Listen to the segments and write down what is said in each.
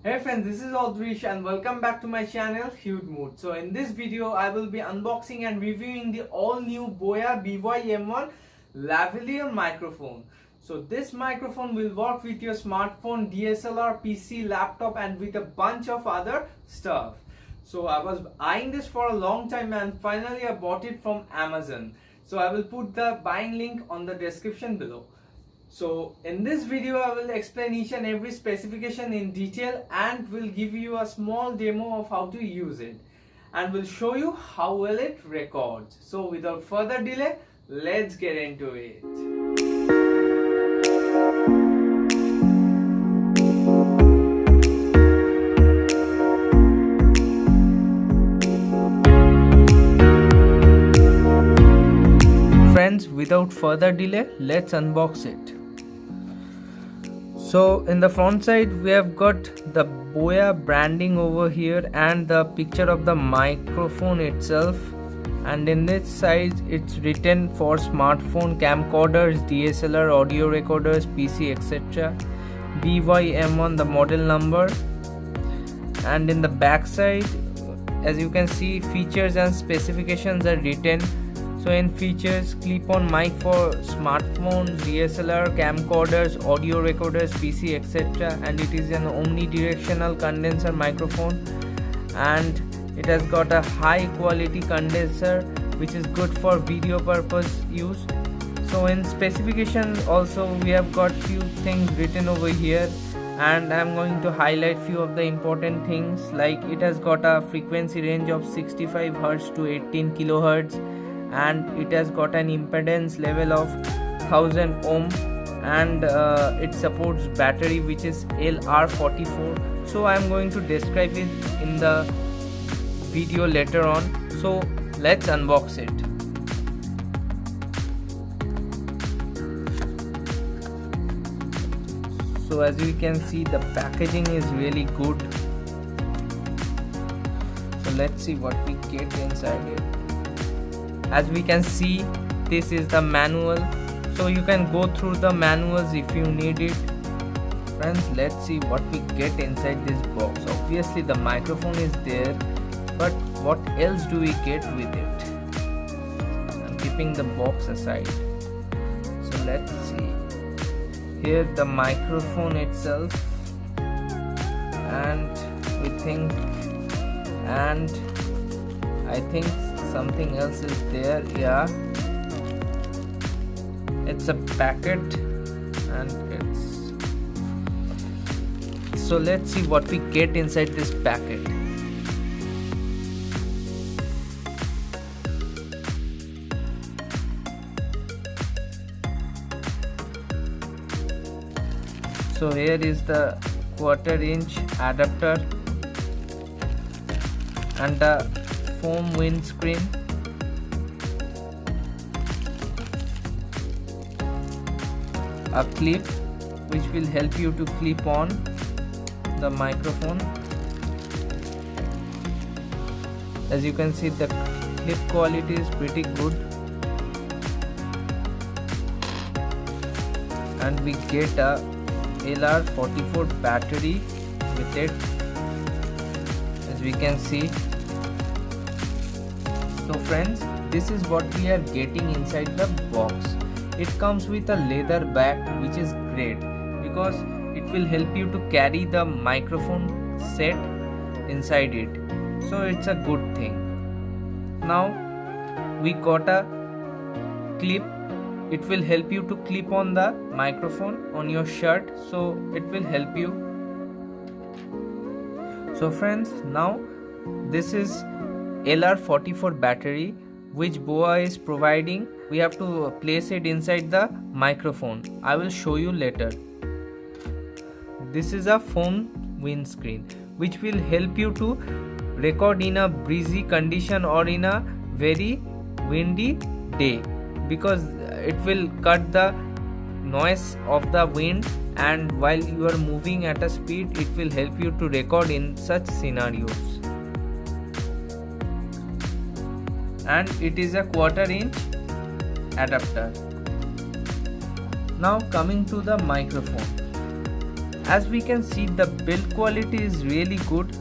Hey friends, this is Aldrish and welcome back to my channel Huge Mood. So in this video I will be unboxing and reviewing the all new Boya By-M1 Lavalier Microphone. So this microphone will work with your smartphone, DSLR, PC, laptop and with a bunch of other stuff. So I was eyeing this for a long time and finally I bought it from Amazon. So I will put the buying link on the description below. So in this video I will explain each and every specification in detail and will give you a small demo of how to use it and will show you how well it records. So without further delay, let's get into it. Friends, without further delay, let's unbox it. So in the front side we have got the Boya branding over here and the picture of the microphone itself, and in this side it's written for smartphone, camcorders, DSLR, audio recorders, PC, etc. BY-M1 the model number, and in the back side as you can see features and specifications are written. So in features, clip-on mic for smartphones, DSLR, camcorders, audio recorders, PC, etc. And it is an omnidirectional condenser microphone, and it has got a high quality condenser which is good for video purpose use. So in specification also we have got few things written over here, and I'm going to highlight few of the important things, like it has got a frequency range of 65 Hz to 18 kHz, and it has got an impedance level of 1000 ohm, and it supports battery which is LR44. So I am going to describe it in the video later on. So let's unbox it. So as you can see, the packaging is really good. So let's see what we get inside it. As we can see, this is the manual, so you can go through the manuals if you need it. Friends, let's see what we get inside this box. Obviously the microphone is there, but what else do we get with it? I'm keeping the box aside. So let's see. Here the microphone itself, and I think something else is there. Yeah, it's a packet, and so let's see what we get inside this packet. So here is the 1/4 inch adapter and the foam windscreen, a clip which will help you to clip on the microphone. As you can see, the clip quality is pretty good, and we get a LR44 battery with it, as we can see. So friends, this is what we are getting inside the box. It comes with a leather bag which is great because it will help you to carry the microphone set inside it. So it's a good thing. Now we got a clip. It will help you to clip on the microphone on your shirt, so it will help you. So friends, now this is LR44 battery which Boya is providing. We have to place it inside the microphone. I will show you later. This is a foam windscreen which will help you to record in a breezy condition or in a very windy day, because it will cut the noise of the wind, and while you are moving at a speed it will help you to record in such scenarios. And it is a 1/4 inch adapter. Now coming to the microphone. As we can see, the build quality is really good.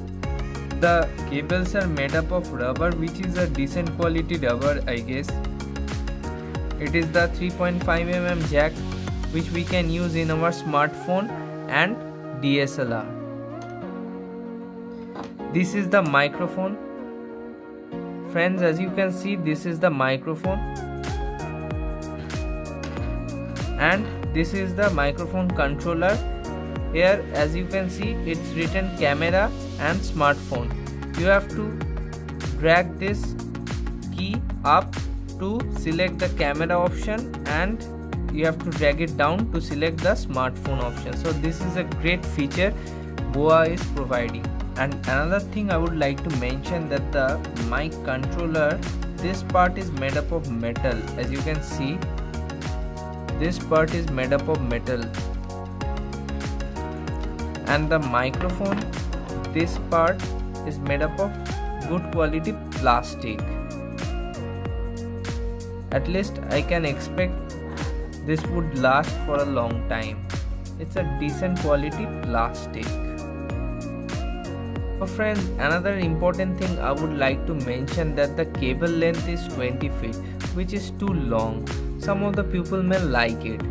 The cables are made up of rubber, which is a decent quality rubber, I guess. It is the 3.5 mm jack, which we can use in our smartphone and DSLR. This is the microphone. Friends, as you can see, this is the microphone. And this is the microphone controller. Here, as you can see, it's written camera and smartphone. You have to drag this key up to select the camera option, and you have to drag it down to select the smartphone option. So this is a great feature BOYA is providing. And another thing I would like to mention, that the mic controller, this part is made up of metal. As you can see, this part is made up of metal. And the microphone, this part is made up of good quality plastic. At least I can expect this would last for a long time. It's a decent quality plastic. So friends, another important thing I would like to mention, that the cable length is 20 feet, which is too long. Some of the people may like it.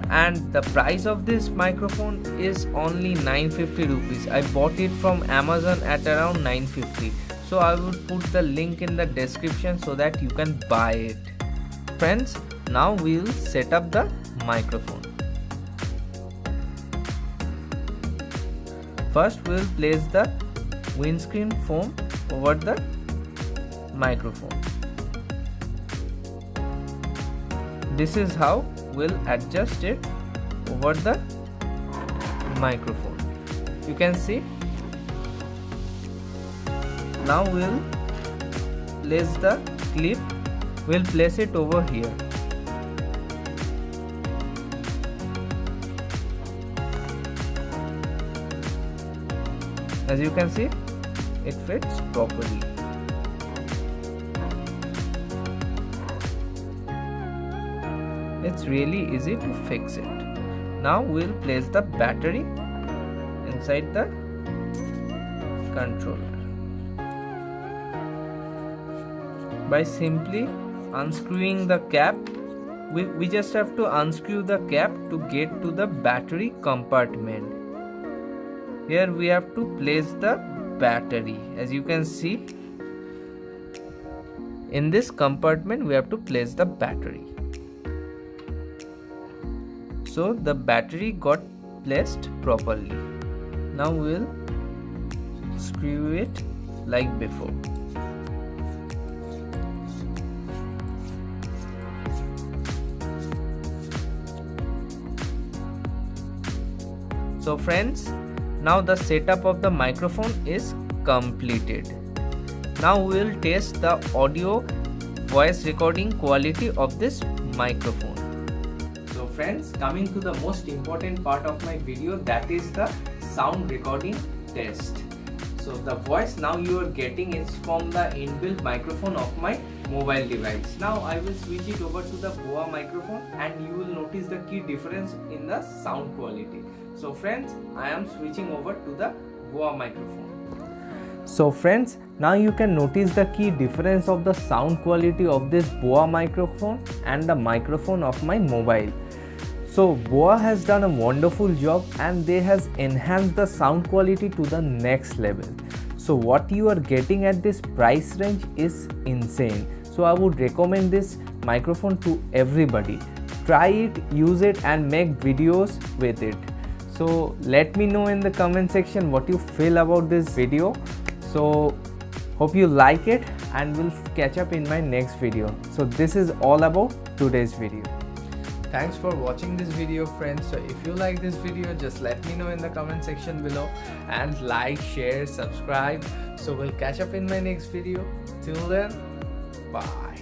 And the price of this microphone is only 950 rupees. I bought it from Amazon at around 950. So I will put the link in the description so that you can buy it. Friends, now we will set up the microphone. First we will place the windscreen foam over the microphone. This is how we'll adjust it over the microphone. You can see. Now we'll place the clip. We'll place it over here. As you can see, it fits properly. It's really easy to fix it. Now we'll place the battery inside the controller by simply unscrewing the cap. We just have to unscrew the cap to get to the battery compartment. Here we have to place the battery. As you can see, in this compartment we have to place the battery. So the battery got placed properly. Now we'll screw it like before. So friends, now the setup of the microphone is completed. Now we will test the audio voice recording quality of this microphone. So friends, coming to the most important part of my video, that is the sound recording test. So the voice now you are getting is from the inbuilt microphone of my mobile device. Now I will switch it over to the BOYA microphone and you will notice the key difference in the sound quality. So friends, I am switching over to the BOYA microphone. So friends, now you can notice the key difference of the sound quality of this BOYA microphone and the microphone of my mobile. So BOYA has done a wonderful job and they has enhanced the sound quality to the next level. So what you are getting at this price range is insane. So I would recommend this microphone to everybody. Try it, use it and make videos with it. So let me know in the comment section what you feel about this video. So hope you like it and we'll catch up in my next video. So this is all about today's video. Thanks for watching this video friends. So if you like this video, just let me know in the comment section below and like, share, subscribe. So we'll catch up in my next video. Till then, bye.